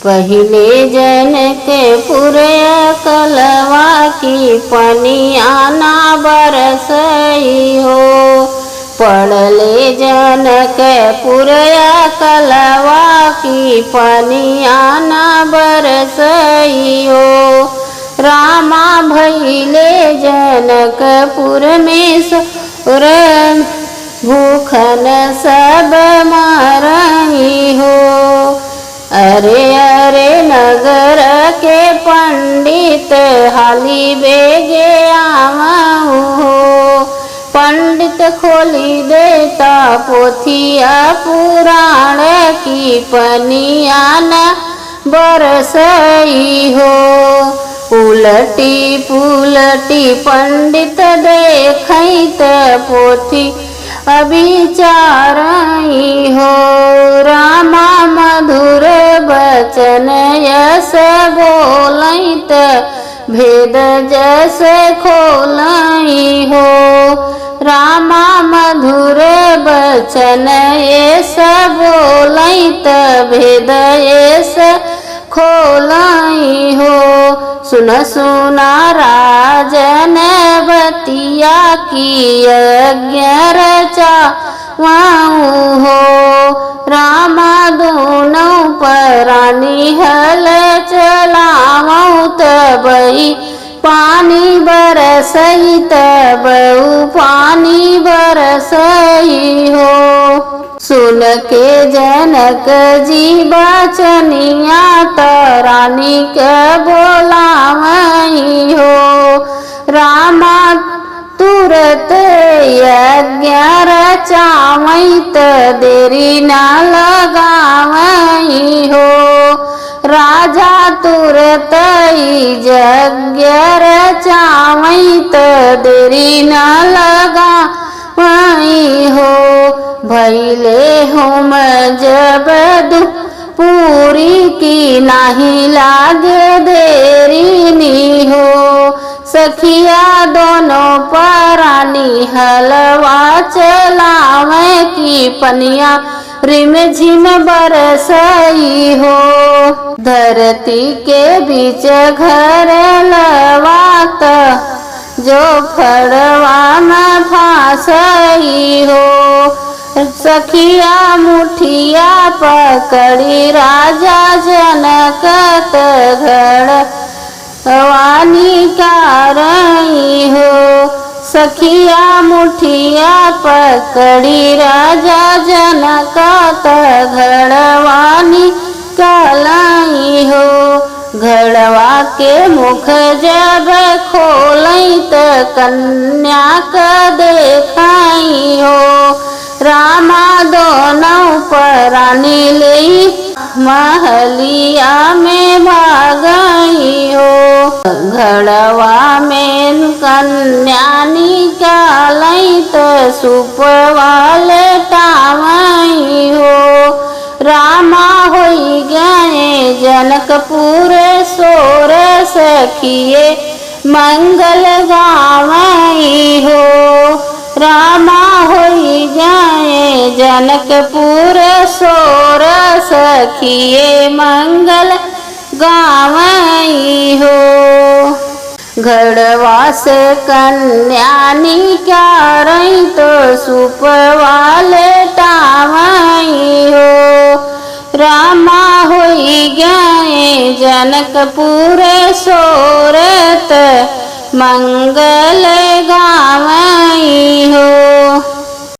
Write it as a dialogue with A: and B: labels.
A: पहिले जनकपुर कलवा की पनिया ना बरसई हो। पढ़ले जनकपुर कलवा की पनिया ना बरसई हो। रामा भैले जनकपुर में सोर भूखन सब मरई हो। अरे अरे नगर के पंडित हाली बेगे आवहु हो। पंडित खोली देता पोथिया पुराण की पनिया न बरसई हो। उलटी पुलटी पंडित देखत पोथी अभिचारई हो। रामा मधुर बचन यस बोलत भेद जस खोलई हो। रामा मधुर बचन यस बोलत भेद यस खोलई हो। सुन सुना राजन बतिया की यज्ञ रचावहु हो। रामा दोनों परानी हल चलावहु तबई पानी बरसई तबऊ पानी बरसई हो। सुन के जनक जी बचनिया तरानी के बोलावई हो। रामा तुरत यज्ञ रचावई त देरी न लगावई हो। राजा तुरत यज्ञ रचावई त देरी न लगावई हो। भैले होम जब पूरी की नाही लागे देरी नी हो। सखिया दोनों परानी हलवा चलावे की पनिया रिम झिम बरसई हो। धरती के बीच घर लवात जो फड़वा में फांसई हो। सखिया मुठिया पकड़ी राजा जनक घर वानी कारई हो। सखिया मुठिया पकड़ी राजा जनक घड़वानी कालाई हो। घड़वा के मुख जब खोलई त कन्या का देखई हो। रामा दोनों परानी ले महलिया में भागई हो। घड़वा में कन्या निकालई त सुपवा लेटावई हो। रामा होई गए जनकपुर सोर सखिए मंगल गावई हो। रामा होई जाए जनकपुर सोर सखिए मंगल गावई हो। घड़वा से कन्या निकारई तो सुपवा लेटावई हो। रामा होई गए जनकपुर सोरत मंगल